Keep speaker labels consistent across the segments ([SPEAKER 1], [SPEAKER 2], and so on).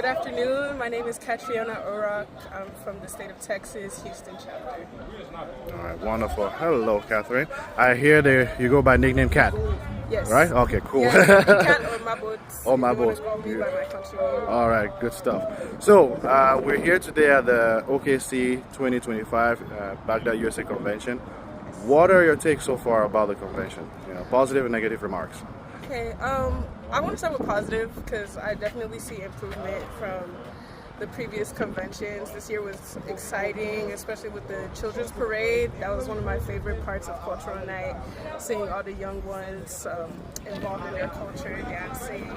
[SPEAKER 1] Good afternoon. My name is Katriona Orok. I'm from the state of Texas, Houston chapter.
[SPEAKER 2] All right, wonderful. Hello, Catherine. I hear that you go by nickname Cat.
[SPEAKER 1] Yes.
[SPEAKER 2] Right? Okay, cool.
[SPEAKER 1] Yeah, Cat or my boots.
[SPEAKER 2] Oh, my
[SPEAKER 1] If you wanna
[SPEAKER 2] boots.
[SPEAKER 1] call me by my country name.
[SPEAKER 2] All right, good stuff. So we're here today at the OKC 2025 BACDA-USA Convention. What are your takes so far about the convention? Positive and negative remarks.
[SPEAKER 1] Okay, I want to start with positive because I definitely see improvement from the previous conventions. This year was exciting, especially with the children's parade. That was one of my favorite parts of Cultural Night, seeing all the young ones involved in their culture, dancing,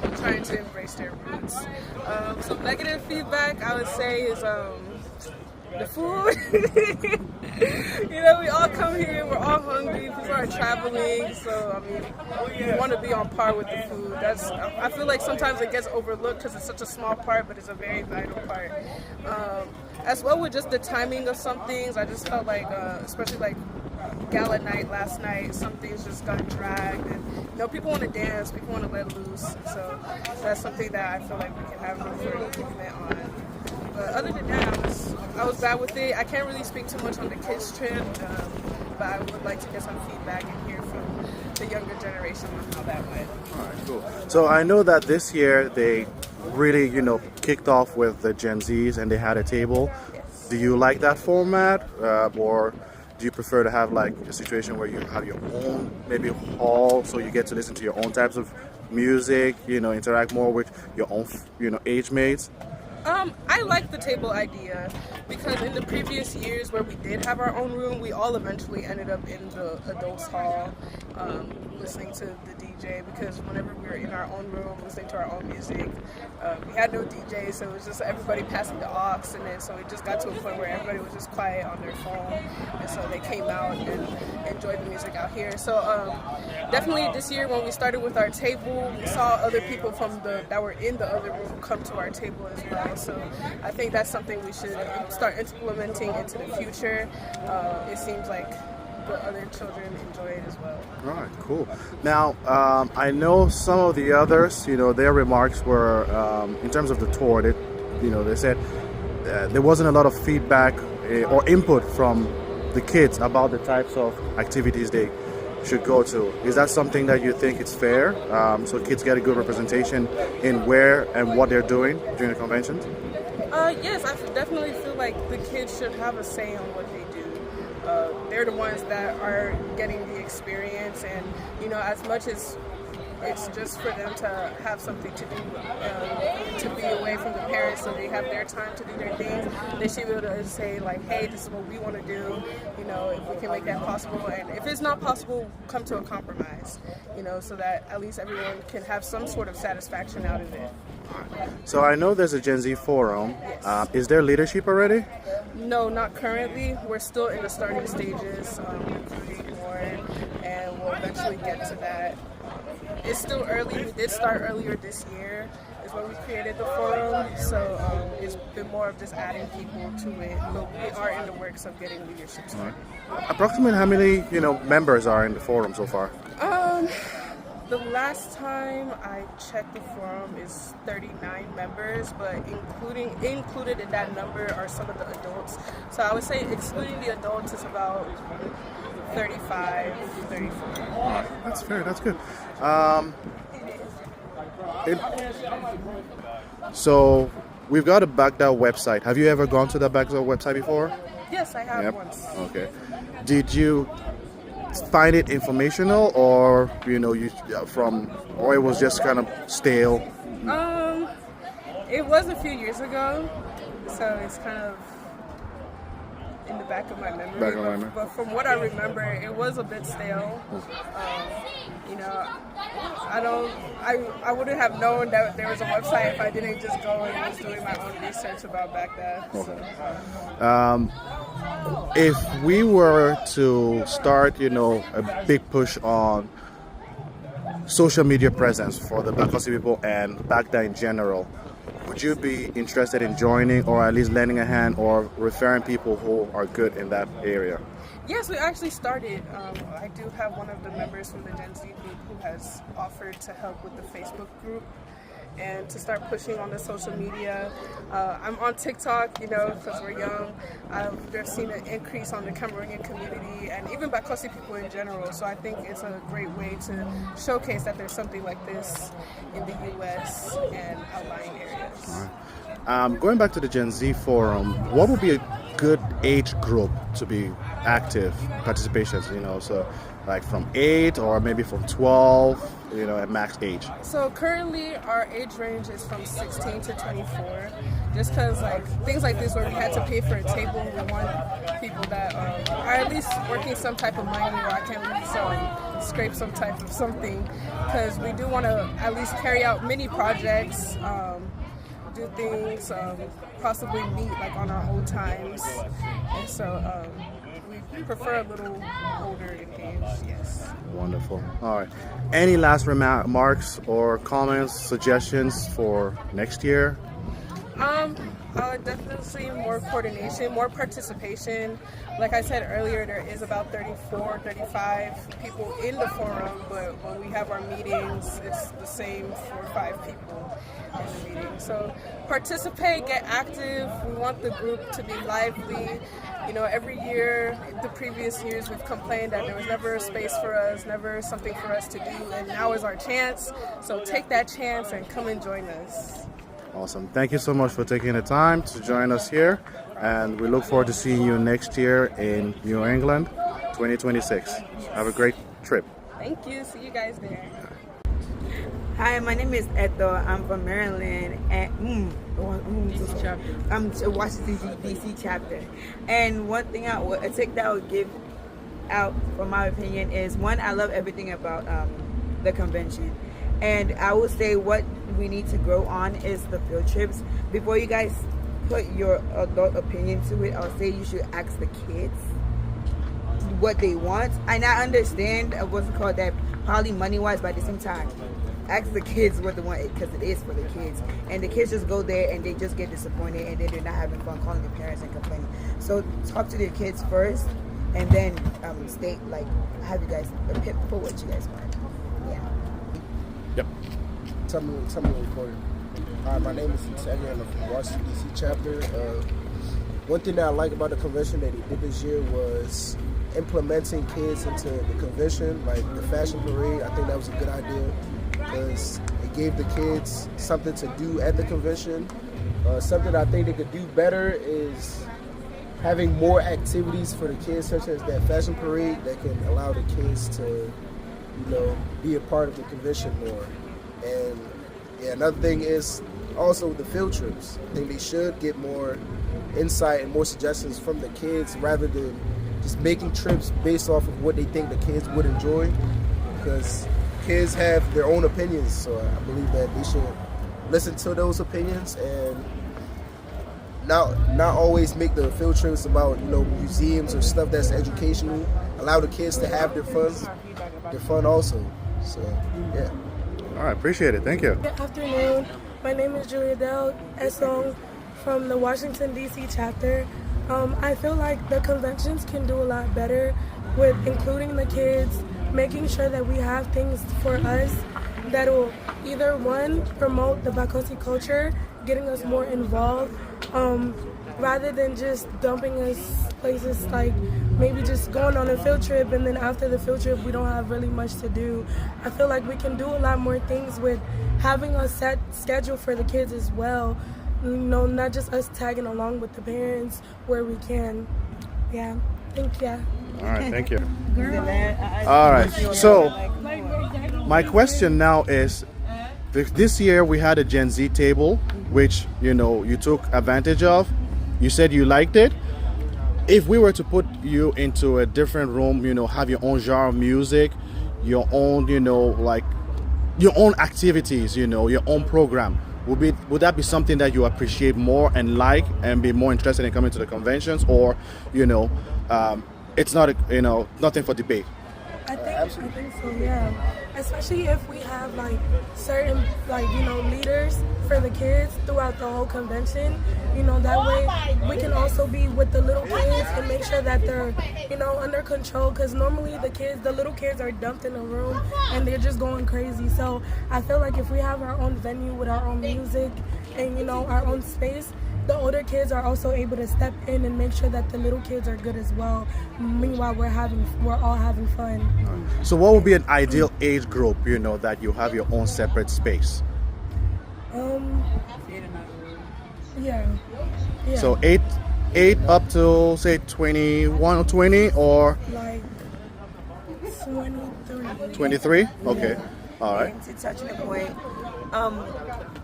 [SPEAKER 1] and trying to embrace their roots. Some negative feedback I would say is the food. We all come here, we're all hungry, people are traveling, so we want to be on par with the food. I feel like sometimes it gets overlooked because it's such a small part, but it's a very vital part. As well with just the timing of some things, I just felt like, especially like gala night last night, some things just got dragged, and people want to dance, people want to let loose, so that's something that I feel like we can have room for improvement on. But other than that, I was bad with it. I can't really speak too much on the kids trip, but I would like to get some feedback and hear from the younger generation on how that went.
[SPEAKER 2] All right, cool. So I know that this year they really, kicked off with the Gen Zs and they had a table.
[SPEAKER 1] Yes.
[SPEAKER 2] Do you like that format, or do you prefer to have like a situation where you have your own maybe hall, so you get to listen to your own types of music, interact more with your own, age mates?
[SPEAKER 1] I like the table idea because in the previous years where we did have our own room, we all eventually ended up in the adults hall listening to the DJ, because whenever we were in our own room listening to our own music, we had no DJ, so it was just everybody passing the aux, and then so it just got to a point where everybody was just quiet on their phone, and so they came out and enjoyed the music out here. So definitely this year when we started with our table, we saw other people that were in the other room come to our table as well. So I think that's something we should start implementing into the future. It seems like the other children enjoy it as well.
[SPEAKER 2] All right, cool. Now, I know some of the others, their remarks were, in terms of the tour, they said there wasn't a lot of feedback or input from the kids about the types of activities they should go to. Is that something that you think is fair, so kids get a good representation in where and what they're doing during the conventions?
[SPEAKER 1] Yes, I definitely feel like the kids should have a say on what they do. They're the ones that are getting the experience, and as much as it's just for them to have something to do, to be away from the parents so they have their time to do their things, they should be able to say like, hey, this is what we want to do, if we can make that possible, and if it's not possible, come to a compromise, so that at least everyone can have some sort of satisfaction out of it.
[SPEAKER 2] So I know there's a Gen Z forum.
[SPEAKER 1] Yes.
[SPEAKER 2] Is there leadership already?
[SPEAKER 1] No, not currently. We're still in the starting stages, recruiting more, and we'll eventually get to that. It's still early. We did start earlier this year is when we created the forum, so it's been more of just adding people to it, but we are in the works of getting leadership started.
[SPEAKER 2] Approximately how many members are in the forum so far?
[SPEAKER 1] The last time I checked, the forum is 39 members, but included in that number are some of the adults. So I would say excluding the adults is about 35, 34.
[SPEAKER 2] That's fair, that's good. So we've got a BACDA website. Have you ever gone to the BACDA website before?
[SPEAKER 1] Yes, I have once.
[SPEAKER 2] Okay. Did you find it informational, or or it was just kind of stale?
[SPEAKER 1] It was a few years ago, so it's kind of in the back of my memory. But from what I remember, it was a bit stale. I wouldn't have known that there was a website if I didn't just go and was doing my own research about BACDA.
[SPEAKER 2] Okay. If we were to start, a big push on social media presence for the Black Aussie people and BACDA in general, would you be interested in joining, or at least lending a hand, or referring people who are good in that area?
[SPEAKER 1] Yes, we actually started. I do have one of the members from the Gen Z group who has offered to help with the Facebook group. and to start pushing on the social media. I'm on TikTok, you know, because we're young. I've seen an increase on the Cameroonian community and even BACDA people in general. So I think it's a great way to showcase that there's something like this in the U.S. and outlying areas.
[SPEAKER 2] Going back to the Gen Z forum, what would be a good age group to be active participations? You know, so like from 8 or maybe from 12, you know, at max age.
[SPEAKER 1] So currently our age range is from 16 to 24. Just because like things like this where we had to pay for a table, we want people that are at least working some type of money, or I can at least scrape some type of something, because we do want to at least carry out mini projects, do things, possibly meet like on our own times, and so we prefer a little older in age. Yes.
[SPEAKER 2] Wonderful. All right. Any last remarks or comments, suggestions for next year?
[SPEAKER 1] Definitely more coordination, more participation. Like I said earlier, there is about 34, 35 people in the forum, but when we have our meetings, it's the same 4 or 5 people in the meeting. So participate, get active. We want the group to be lively. You know, every year, the previous years, we've complained that there was never a space for us, never something for us to do, and now is our chance. So take that chance and come and join us.
[SPEAKER 2] Awesome. Thank you so much for taking the time to join us here, and we look forward to seeing you next year in New England, 2026. Have a great trip.
[SPEAKER 1] Thank you. See you guys there.
[SPEAKER 3] Hi, my name is Ethel. I'm from Maryland, and I'm a Washington D.C. chapter. And one thing a tip that I would give out, from my opinion, is one, I love everything about the convention, and I would say what we need to grow on is the field trips. Before you guys put your adult opinion to it, I'll say you should ask the kids what they want. And I understand what's called that, probably money wise, but at the same time, ask the kids what they want, because it is for the kids. And the kids just go there and they just get disappointed, and then they're not having fun calling their parents and complaining. So talk to their kids first, and then state, like, have you guys put what you guys want. Yeah.
[SPEAKER 2] Yep.
[SPEAKER 4] Tell me recording. Hi, my name is Xavier, and I'm from Washington D.C. chapter. One thing that I like about the convention that they did this year was implementing kids into the convention, like the fashion parade. I think that was a good idea because it gave the kids something to do at the convention. Something I think they could do better is having more activities for the kids, such as that fashion parade, that can allow the kids to, you know, be a part of the convention more. And yeah, another thing is also the field trips. I think they should get more insight and more suggestions from the kids rather than just making trips based off of what they think the kids would enjoy, because kids have their own opinions. So I believe that they should listen to those opinions and not always make the field trips about, you know, museums or stuff that's educational. Allow the kids to have their fun also. So yeah.
[SPEAKER 2] All right, appreciate it. Thank you.
[SPEAKER 5] Good afternoon. My name is Julia Del Esong from the Washington, D.C. chapter. I feel like the conventions can do a lot better with including the kids, making sure that we have things for us that will either, one, promote the BACDA culture, getting us more involved, rather than just dumping us places like maybe just going on a field trip, and then after the field trip we don't have really much to do. I feel like we can do a lot more things with having a set schedule for the kids as well. You know, not just us tagging along with the parents where we can. Yeah, thank you.
[SPEAKER 2] All right, thank you. All right, so my question now is, this year we had a Gen Z table, which, you know, you took advantage of. You said you liked it. If we were to put you into a different room, you know, have your own genre of music, your own, you know, like your own activities, you know, your own program, would that be something that you appreciate more and like and be more interested in coming to the conventions, or, you know, it's not, you know, nothing for debate?
[SPEAKER 5] I think I think so, yeah. Especially if we have like certain leaders for the kids throughout the whole convention. That way we can also be with the little kids and make sure that they're under control. Because normally the little kids are dumped in a room and they're just going crazy. So I feel like if we have our own venue with our own music and our own space, the older kids are also able to step in and make sure that the little kids are good as well. Meanwhile, we're all having fun.
[SPEAKER 2] So what would be an ideal age group, that you have your own separate space?
[SPEAKER 5] Yeah.
[SPEAKER 2] So 8 up to say 21 or 20 or
[SPEAKER 5] like 23.
[SPEAKER 2] 23? Okay. All right.
[SPEAKER 3] And to touch on the point,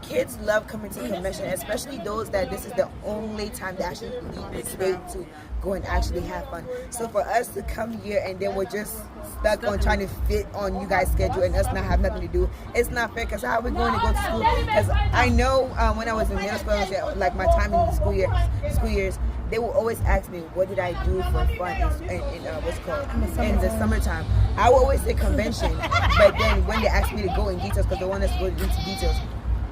[SPEAKER 3] kids love coming to convention, especially those that this is the only time they actually leave the state to go and actually have fun. So for us to come here and then we're just stuck on trying to fit on you guys' schedule and us not have nothing to do, it's not fair. Because how are we going to go to school? Because I know when I was in middle school, like my time in the school years, they will always ask me, what did I do for fun in the summertime? I will always say convention, but then when they ask me to go in details, because they want us to go into details,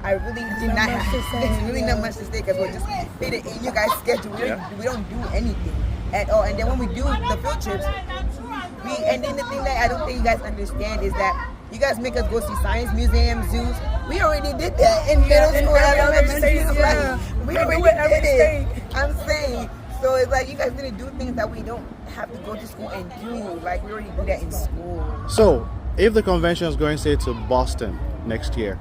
[SPEAKER 3] I really did not have, it's really not much to say because we're just fitting in you guys' schedule. We don't do anything at all. And then when we do the field trips, and then the thing that I don't think you guys understand is that you guys make us go see science museums, zoos. We already did that in middle school, elementary school. We already did it. I'm saying. So it's like you guys didn't do things that we don't have to go to school and do. Like we already do that in school.
[SPEAKER 2] So if the convention is going, say, to Boston next year,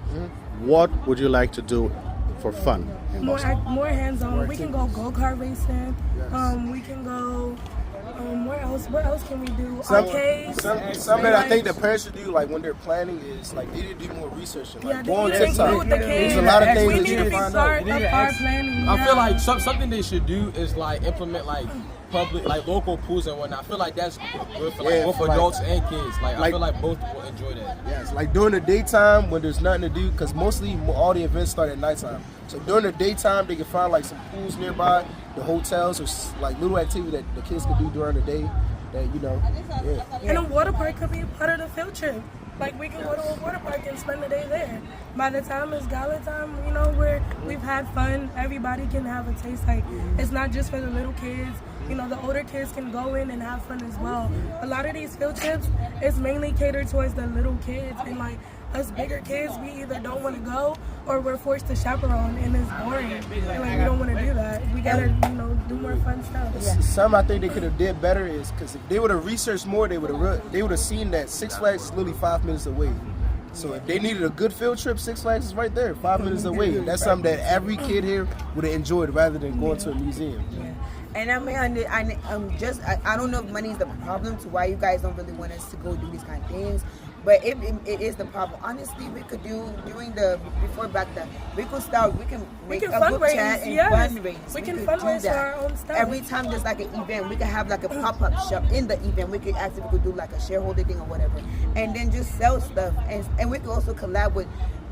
[SPEAKER 2] what would you like to do for fun in Boston?
[SPEAKER 5] More hands-on. We can go go-kart racing. We can go. What else can we do? Arcades.
[SPEAKER 4] Something that I think the parents should do, like when they're planning, is like they need to do more research and like go on
[SPEAKER 5] they
[SPEAKER 4] TikTok.
[SPEAKER 5] the kids.
[SPEAKER 4] There's a lot of things that you can find out.
[SPEAKER 6] I feel like something they should do is like implement like public, like local pools and whatnot. I feel like that's good for like both adults and kids. Like I feel like both will enjoy that.
[SPEAKER 4] Yes, like during the daytime when there's nothing to do, because mostly all the events start at nighttime. So during the daytime, they can find like some pools nearby, the hotels, or like little activity that the kids can do during the day. That
[SPEAKER 5] And a water park could be part of the field trip. Like we can go to a water park and spend the day there. By the time it's gala time, we've had fun. Everybody can have a taste. Like it's not just for the little kids. The older kids can go in and have fun as well. A lot of these field trips is mainly catered towards the little kids, and like us bigger kids, we either don't want to go or we're forced to chaperone, and it's boring. And like we don't want to do that. We gotta, do more fun stuff.
[SPEAKER 4] Something I think they could have did better is because if they would have researched more, they would have seen that Six Flags is literally 5 minutes away. So if they needed a good field trip, Six Flags is right there, 5 minutes away. That's something that every kid here would have enjoyed rather than going to a museum.
[SPEAKER 3] And I don't know if money is the problem to why you guys don't really want us to go do these kind of things. But if it is the problem, honestly, we could do before BACDA, we can make a group chat and fundraise.
[SPEAKER 5] We can fundraise for our own stuff.
[SPEAKER 3] Every time there's like an event, we can have like a pop-up shop in the event. We could actually do like a shareholder thing or whatever, and then just sell stuff. And we could also collab with.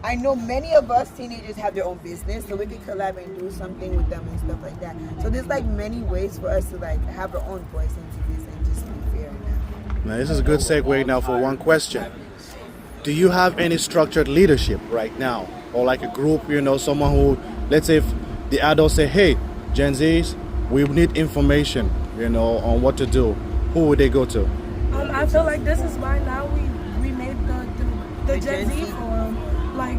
[SPEAKER 3] I know many of us teenagers have their own business, so we could collab and do something with them and stuff like that. So there's like many ways for us to like have our own voice into this and just be fair now.
[SPEAKER 2] Now this is a good segue now for one question. Do you have any structured leadership right now? Or like a group, someone who, let's say if the adults say, hey, Gen Zs, we need information, on what to do. Who would they go to?
[SPEAKER 5] I feel like this is why now we made the Gen Z forum. Like,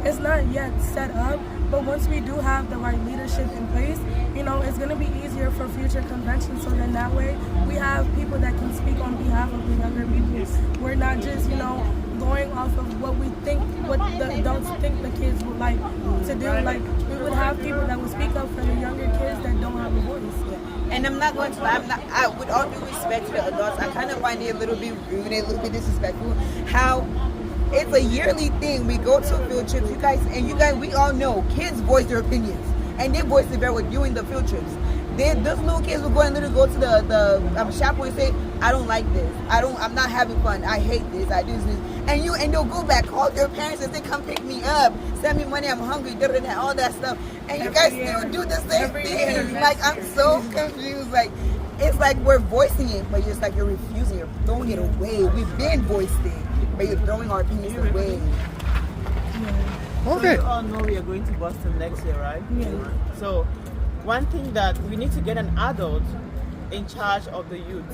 [SPEAKER 5] it's not yet set up, but once we do have the right leadership in place, it's going to be easier for future conventions. So then that way we have people that can speak on behalf of the younger people. We're not just, going off of what the adults think the kids would like to do. Like, we would have people that would speak up for the younger kids that don't have a voice.
[SPEAKER 3] And I'm not going to lie, with all due respect to the adults, I kind of find it a little bit rude, a little bit disrespectful, how it's a yearly thing. We go to field trips, you guys, we all know kids voice their opinions, and they voice it very during the field trips. Those little kids will go and literally go to the shop and say, I don't like this. I'm not having fun. I hate this. I do this. And they'll go back, call their parents and say, come pick me up, send me money, I'm hungry, all that stuff. And you guys still do the same thing. Like, I'm so confused. Like, it's like we're voicing it, but it's like you're refusing your throwing it away. We've been voiced it, but you're throwing our opinions away.
[SPEAKER 2] Okay.
[SPEAKER 7] So you all know we are going to Boston next year, right?
[SPEAKER 5] Yeah.
[SPEAKER 7] So one thing that we need to get an adult in charge of the youth.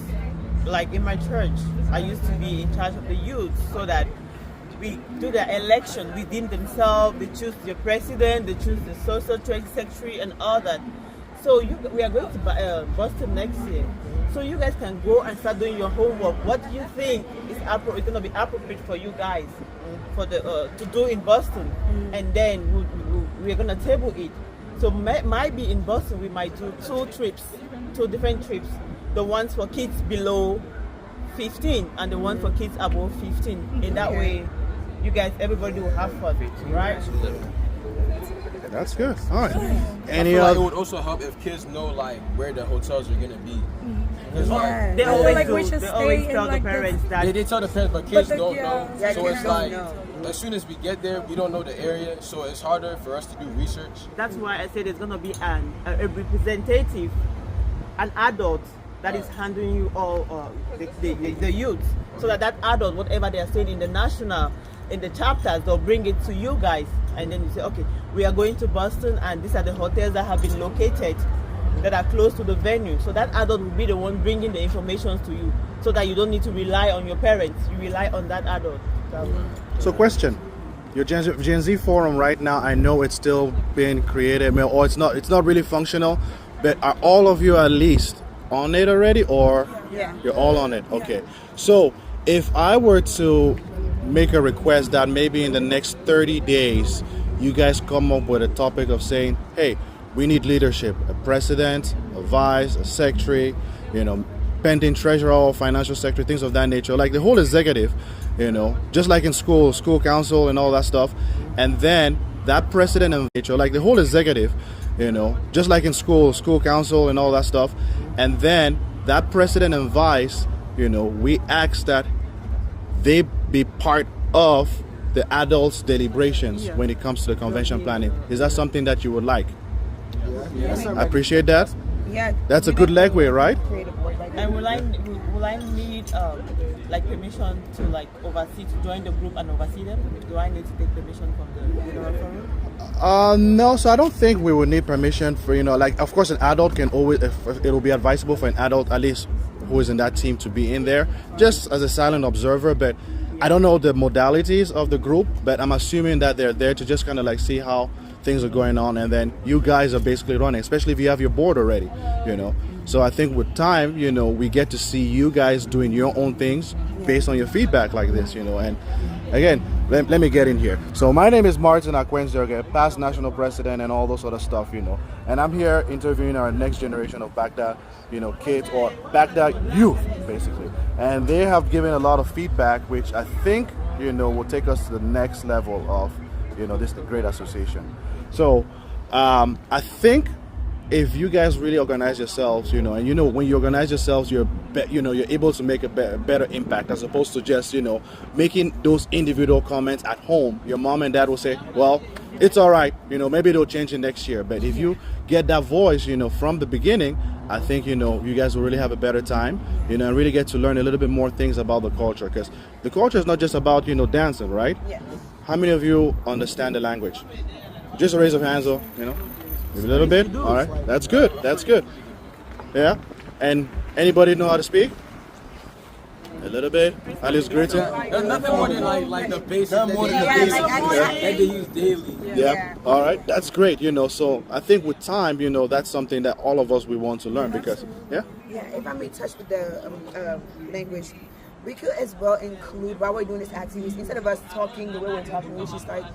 [SPEAKER 7] Like in my church, I used to be in charge of the youth so that we do the election within themselves. They choose the president, they choose the social secretary and all that. So we are going to Boston next year. So you guys can go and start doing your homework. What do you think is going to be appropriate for you guys for the to do in Boston? And then we're going to table it. So might be in Boston, we might do two different trips. The ones for kids below 15 and the one for kids above 15. In that way, you guys, everybody will have fun, right?
[SPEAKER 2] That's good. All right.
[SPEAKER 6] I feel like it would also help if kids know like where the hotels are gonna be.
[SPEAKER 7] They
[SPEAKER 5] I feel
[SPEAKER 7] always
[SPEAKER 5] like
[SPEAKER 7] do.
[SPEAKER 5] we should
[SPEAKER 7] They
[SPEAKER 5] stay
[SPEAKER 7] always
[SPEAKER 5] in,
[SPEAKER 7] tell
[SPEAKER 5] like,
[SPEAKER 7] the parents that.
[SPEAKER 6] They tell the parents, but kids
[SPEAKER 5] But
[SPEAKER 6] don't
[SPEAKER 5] yeah.
[SPEAKER 6] know.
[SPEAKER 3] Yeah,
[SPEAKER 6] So
[SPEAKER 3] kids
[SPEAKER 6] it's
[SPEAKER 3] don't
[SPEAKER 6] like,
[SPEAKER 3] know.
[SPEAKER 6] as soon as we get there, we don't know the area, so it's harder for us to do research.
[SPEAKER 7] That's why I said there's gonna be a representative, an adult that is handling you all the youth, so that adult, whatever they are saying in the chapters, they'll bring it to you guys, and then you say, okay, we are going to Boston, and these are the hotels that have been located that are close to the venue. So that adult will be the one bringing the information to you, so that you don't need to rely on your parents. You rely on that adult.
[SPEAKER 2] So question. Your Gen Z forum right now, I know it's still being created, or it's not really functional, but are all of you at least on it already, or you're all on it? Okay. So if I were to make a request that maybe in the next 30 days you guys come up with a topic of saying, hey, we need leadership, a president, a vice, a secretary, pending treasurer or financial secretary, things of that nature, like the whole executive, just like in school council and all that stuff. And then that president and nature, like the whole executive, just like in school council and all that stuff. And then that president and vice, we ask that they be part of the adults' deliberations when it comes to the convention planning. Is that something that you would like?
[SPEAKER 4] Yes,
[SPEAKER 2] I appreciate that.
[SPEAKER 3] Yeah.
[SPEAKER 2] That's a good legway, right?
[SPEAKER 7] And will I need like permission to like to join the group and oversee them? Do I need to take permission from the general forum?
[SPEAKER 2] No, so I don't think we would need permission for, of course an adult can always, it'll be advisable for an adult at least who is in that team to be in there, just as a silent observer, but I don't know the modalities of the group, but I'm assuming that they're there to just kind of like see how things are going on, and then you guys are basically running, especially if you have your board already, So I think with time, we get to see you guys doing your own things based on your feedback like this, and again, let me get in here. So my name is Martin Akwenzerge, past national president and all those sort of stuff, and I'm here interviewing our next generation of BACDA, kids, or BACDA youth, basically. And they have given a lot of feedback, which I think, will take us to the next level of, this great association. So I think if you guys really organize yourselves, and when you organize yourselves, you're able to make a better impact, as opposed to just, making those individual comments at home. Your mom and dad will say, well, it's all right, maybe they'll change it next year. But if you get that voice, from the beginning, I think, you guys will really have a better time, and really get to learn a little bit more things about the culture, because the culture is not just about, dancing, right?
[SPEAKER 3] Yeah.
[SPEAKER 2] How many of you understand the language? Just a raise of hands, though, Maybe a little bit. All right, that's good. That's good. Yeah. And anybody know how to speak? A little bit. At least greeting.
[SPEAKER 6] There's nothing more than like the basics that they use daily.
[SPEAKER 2] Yeah. All right. That's great. So I think with time, that's something that all of us we want to learn, because
[SPEAKER 3] Yeah, if I'm in touch with the language, we could as well include, while we're doing this activity, instead of us talking the way we're talking, we should start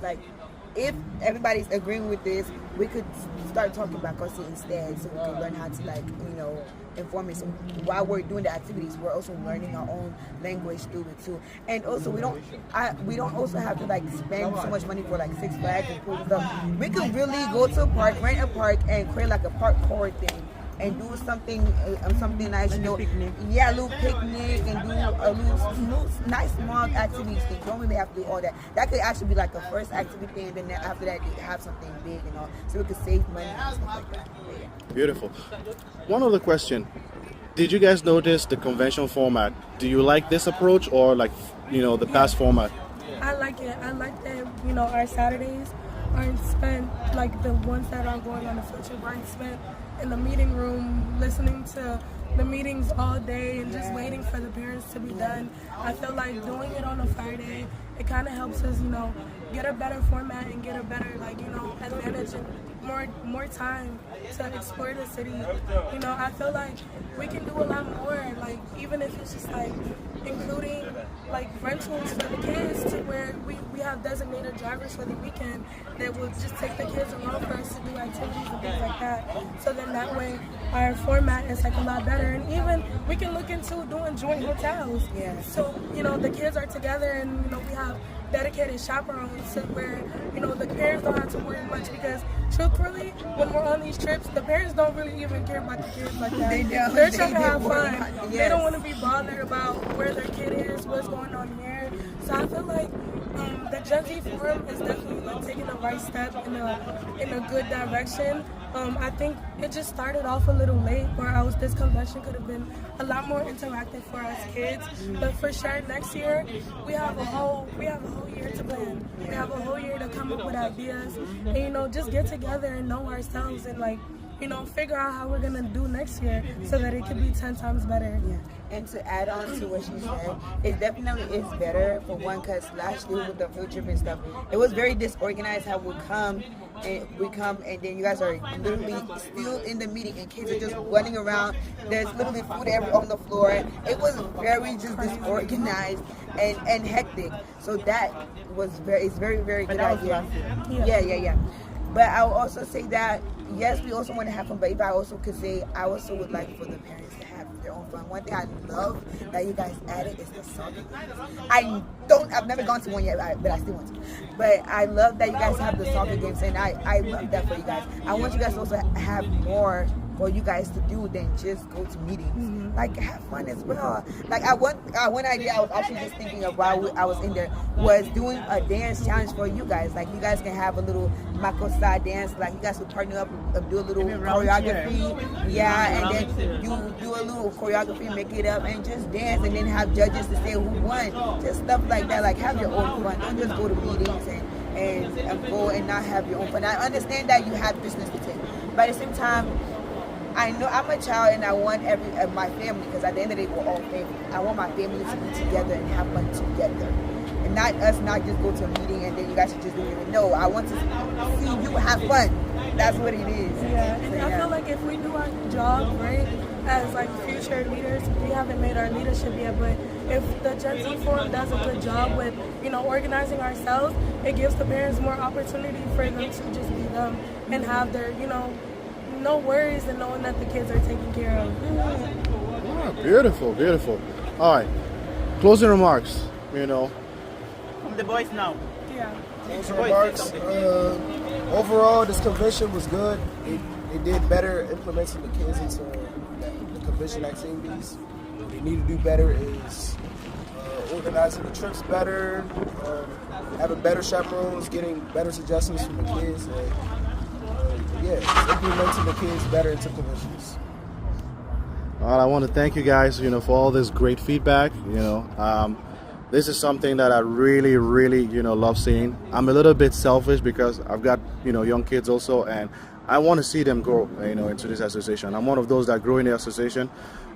[SPEAKER 3] if everybody's agreeing with this, we could start talking Bakosi instead, so we can learn how to inform it. So while we're doing the activities, we're also learning our own language through it too. And also we don't also have to spend so much money for Six Flags and cool stuff. We could really go to a park, rent a park, and create a park core thing and do something nice, you know. Yeah, a little picnic and do a little nice small activities. Things. Don't really have to do all that. That could actually be like a first activity, and then after that, you have something big, you know, so we could save money and stuff like that. Yeah.
[SPEAKER 2] Beautiful. One other question. Did you guys notice the convention format? Do you like this approach or like, you know, the past format?
[SPEAKER 5] I like it. I like that, you know, our Saturdays aren't spent like the ones that are going on the field trip aren't spent in the meeting room listening to the meetings all day and just waiting for the parents to be done. I feel like doing it on a Friday, it kind of helps us, you know, get a better format and get a better, like, you know, advantage and more time to explore the city. You know, I feel like we can do a lot more, like, even if it's just like including like rentals for the kids to where we have designated drivers for the weekend that will just take the kids along for us to do activities and things like that. So then that way our format is like a lot better, and even we can look into doing joint hotels.
[SPEAKER 3] Yeah.
[SPEAKER 5] So, you know, the kids are together and, you know, we have dedicated chaperones to where, you know, the parents don't have to worry much, because truthfully, when we're on these trips, the parents don't really even care about the kids like that.
[SPEAKER 3] They don't.
[SPEAKER 5] They're trying to have fun.
[SPEAKER 3] Yes.
[SPEAKER 5] They don't want to be bothered about where their kid is, what's going on here. So I feel like the Gen Z Forum is definitely like taking the right step in a good direction. I think it just started off a little late, where this convention could have been a lot more interactive for us kids. But for sure, next year we have a whole year to plan. We have a whole year to come up with ideas, and, you know, just get together and know ourselves and, like, you know, figure out how we're gonna do next year so that it can be 10 times better.
[SPEAKER 3] Yeah. And to add on to what she said, it definitely is better for one, because last year with the field trip and stuff, it was very disorganized how we come and then you guys are literally still in the meeting and kids are just running around. There's literally food on the floor. It was very just disorganized and hectic. So that was very good idea. Yeah. But I will also say that, yes, we also want to have fun, but if I also could say, I also would like for the parents to have their own fun. One thing I love that you guys added is the soccer games. I've never gone to one yet, but I still want to. But I love that you guys have the soccer games, and I love that for you guys. I want you guys to also have more for you guys to do than just go to meetings. Like, have fun as well. Like, one idea I was actually just thinking of while I was in there was doing a dance challenge for you guys. Like, you guys can have a little Makosa dance. Like, you guys would partner up and do a little choreography. Yeah, and then you do a little choreography, make it up, and just dance, and then have judges to say who won. Just stuff like that. Like, have your own fun. Don't just go to meetings and go and not have your own fun. I understand that you have business to take, but at the same time, I know I'm a child and I want my family, because at the end of the day, we're all family. I want my family to be together and have fun together. And not just go to a meeting and then you guys should just do it. No, I want to see you have fun. That's what it is.
[SPEAKER 5] Yeah, and I feel like if we do our job right as like future leaders, we haven't made our leadership yet, but if the Gen Z Forum does a good job with, you know, organizing ourselves, it gives the parents more opportunity for them to just be them and have their, you know, no worries and knowing that the kids are taken care of.
[SPEAKER 2] Oh, beautiful. All right, closing remarks, you know.
[SPEAKER 7] From the boys now.
[SPEAKER 5] Yeah.
[SPEAKER 4] Closing remarks. Overall, this convention was good. It did better implementing the kids into the convention activities. What they need to do better is organizing the trips better, having better chaperones, getting better suggestions from the kids, and implementing the kids better into conventions.
[SPEAKER 2] Well, I want to thank you guys, you know, for all this great feedback. You know, this is something that I really, you know, love seeing. I'm a little bit selfish because I've got, you know, young kids also, and I want to see them grow, you know, into this association. I'm one of those that grow in the association.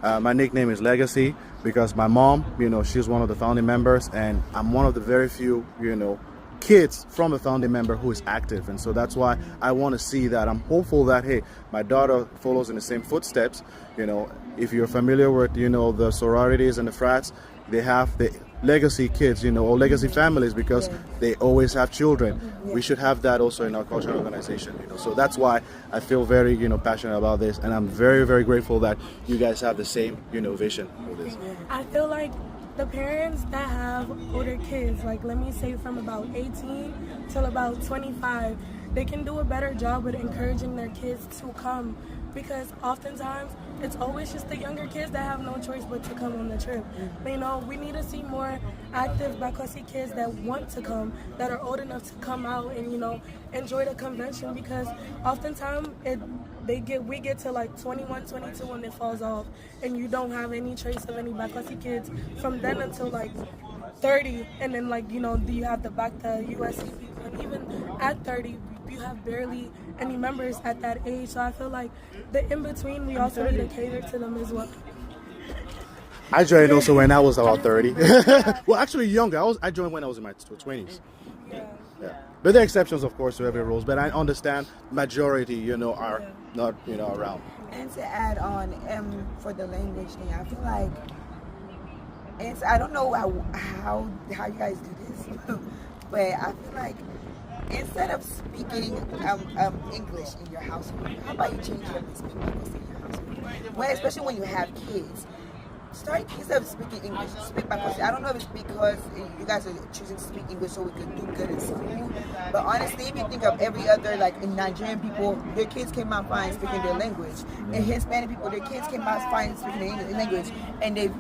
[SPEAKER 2] My nickname is Legacy because my mom, you know, she's one of the founding members, and I'm one of the very few, you know, kids from a founding member who is active. And so that's why I want to see that. I'm hopeful that, hey, my daughter follows in the same footsteps. You know, if you're familiar with, you know, the sororities and the frats, they have the legacy kids, you know, or legacy families, because they always have children. We should have that also in our cultural organization, you know. So that's why I feel very, you know, passionate about this, and I'm very grateful that you guys have the same, you know, vision for this.
[SPEAKER 5] I feel like the parents that have older kids, like let me say from about 18 till about 25, they can do a better job with encouraging their kids to come, because oftentimes it's always just the younger kids that have no choice but to come on the trip. You know, we need to see more active BACDA kids that want to come, that are old enough to come out and, you know, enjoy the convention, because oftentimes we get to like 21, 22 when it falls off, and you don't have any trace of any BACDA kids from then until like 30, and then like, you know, you have the BACDA-USA people, and even at 30 you have barely any members at that age. So I feel like the in-between, we also need to cater to them as well.
[SPEAKER 2] I joined also when I was about 30. Well, actually younger. I joined when I was in my 20s. Yeah. But there are exceptions, of course, to every rules. But I understand majority, you know, are not, you know, around.
[SPEAKER 3] And to add on, for the language thing, I feel like, and I don't know how you guys do this, but I feel like instead of speaking English in your household, how about you change it and speak English in your household? Well, especially when you have kids. Start, instead of speaking English, speak Bacosi. I don't know if it's because you guys are choosing to speak English so we can do good in school, but honestly, if you think of every other, like in Nigerian people, their kids came out fine speaking their language. In Hispanic people, their kids came out fine speaking their language, and they've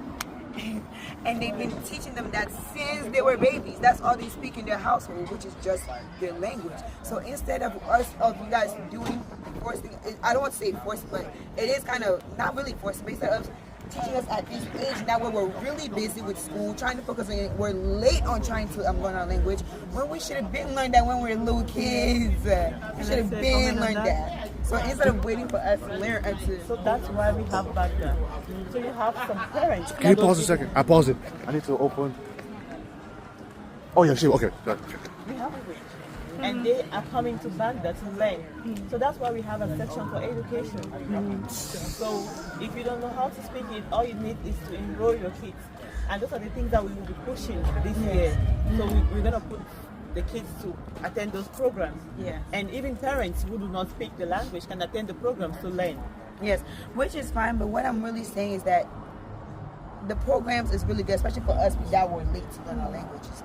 [SPEAKER 3] been teaching them that since they were babies. That's all they speak in their household, which is just their language. So instead of you guys forcing, I don't want to say forcing, but it is kind of not really forcing, but instead of teaching us at this age now where we're really busy with school, trying to focus on it, we're late on trying to learn our language, when we should have been learned that when we were little kids. We should have been learned that. So instead of waiting for us to learn,
[SPEAKER 7] so that's why we have BACDA. So you have some parents.
[SPEAKER 2] Can you pause a second? I pause it. I need to open. Oh yeah, sure. Okay.
[SPEAKER 7] We have a way. And they are coming to BACDA to learn. So that's why we have a section for education. So if you don't know how to speak it, all you need is to enroll your kids. And those are the things that we will be pushing this year. So we're going to put the kids to attend those programs.
[SPEAKER 3] Yeah.
[SPEAKER 7] And even parents who do not speak the language can attend the programs to learn.
[SPEAKER 3] Yes, which is fine, but what I'm really saying is that the programs is really good, especially for us that were late to learn our languages.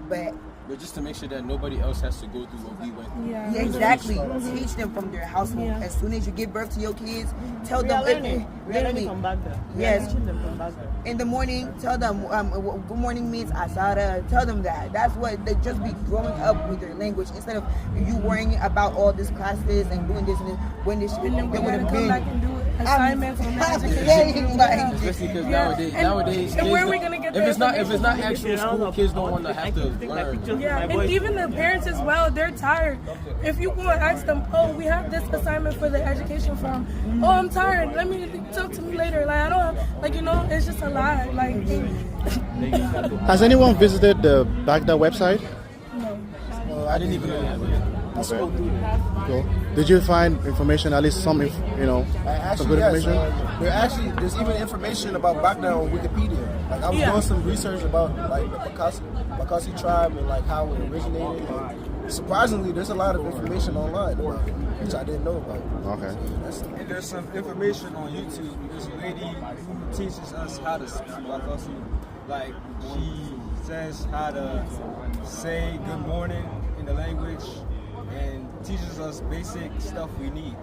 [SPEAKER 3] But
[SPEAKER 6] just to make sure that nobody else has to go through what we went through.
[SPEAKER 3] Yeah, exactly. Teach them from their household. Yeah. As soon as you give birth to your kids, tell them.
[SPEAKER 7] We're learning from BACDA.
[SPEAKER 3] Yes.
[SPEAKER 7] Teaching them from BACDA.
[SPEAKER 3] In the morning, tell them good morning means asada. Tell them that. That's what they just be growing up with their language instead of you worrying about all these classes and doing this and this, when they should they would have been.
[SPEAKER 5] Back and do assignments on that.
[SPEAKER 6] Especially because nowadays
[SPEAKER 5] and where are we gonna get
[SPEAKER 6] if it's not actual school, kids don't want to have to learn.
[SPEAKER 5] Yeah, and even the parents as well, they're tired. If you go and ask them, oh, we have this assignment for the education firm. Oh, I'm tired. Let me talk to me later. Like I don't, like, you know, it's just a lot. Like.
[SPEAKER 2] Has anyone visited the BACDA website?
[SPEAKER 5] No.
[SPEAKER 6] I didn't even know that.
[SPEAKER 2] Cool. Did you find information, at least some, some good information?
[SPEAKER 4] There's even information about BACDA on Wikipedia. Like I was doing some research about like the Bakasi tribe and like how it originated. And surprisingly, there's a lot of information online about it, which I didn't know about.
[SPEAKER 2] Okay.
[SPEAKER 8] And there's some information on YouTube. There's a lady who teaches us how to speak Bakasi. Like she says how to say good morning in the language and teaches us basic stuff we need.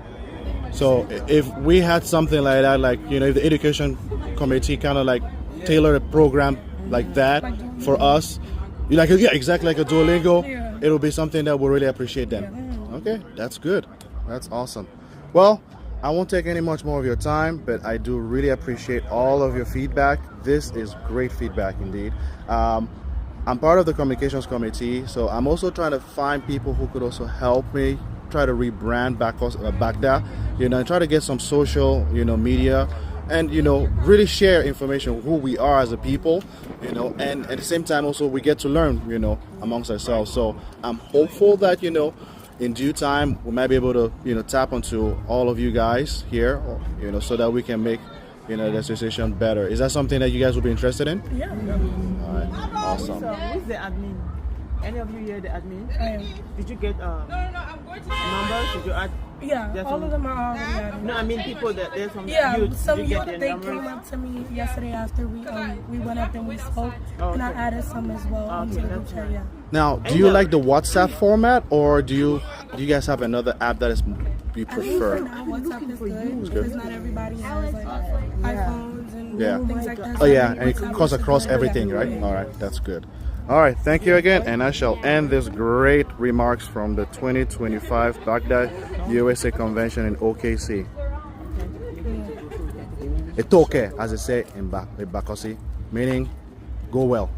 [SPEAKER 2] So if we had something like that, like, if the education committee kind of like tailor a program like that for us, exactly like a Duolingo, it'll be something that we'll really appreciate then. Okay, that's good. That's awesome. Well, I won't take any much more of your time, but I do really appreciate all of your feedback. This is great feedback indeed. I'm part of the communications committee, so I'm also trying to find people who could also help me try to rebrand BACDA, and try to get some social, media, and really share information who we are as a people, and at the same time also we get to learn, amongst ourselves. So I'm hopeful that in due time we might be able to tap onto all of you guys here, so that we can make the association better. Is that something that you guys will be interested in?
[SPEAKER 5] Yeah.
[SPEAKER 2] All right. Awesome.
[SPEAKER 7] So who's the admin? Any of you here the admin? Did you get numbers? Did you add?
[SPEAKER 5] Yeah, all of them are already added.
[SPEAKER 7] No, I mean people that there's some
[SPEAKER 5] youth. Some youth,
[SPEAKER 7] they
[SPEAKER 5] came up to me yesterday after we went up and we spoke, and I added some as well onto the group chat. Yeah.
[SPEAKER 2] Now, do you like the WhatsApp format, or do you Do you guys have another app that is you prefer?
[SPEAKER 5] WhatsApp is good because not everybody has like iPhones and things like that.
[SPEAKER 2] Oh yeah, and it goes across everything, right? All right, that's good. All right, thank you again, and I shall end this great remarks from the 2025 BACDA-USA Convention in OKC. It's okay, as they say in Bakosi, meaning go well.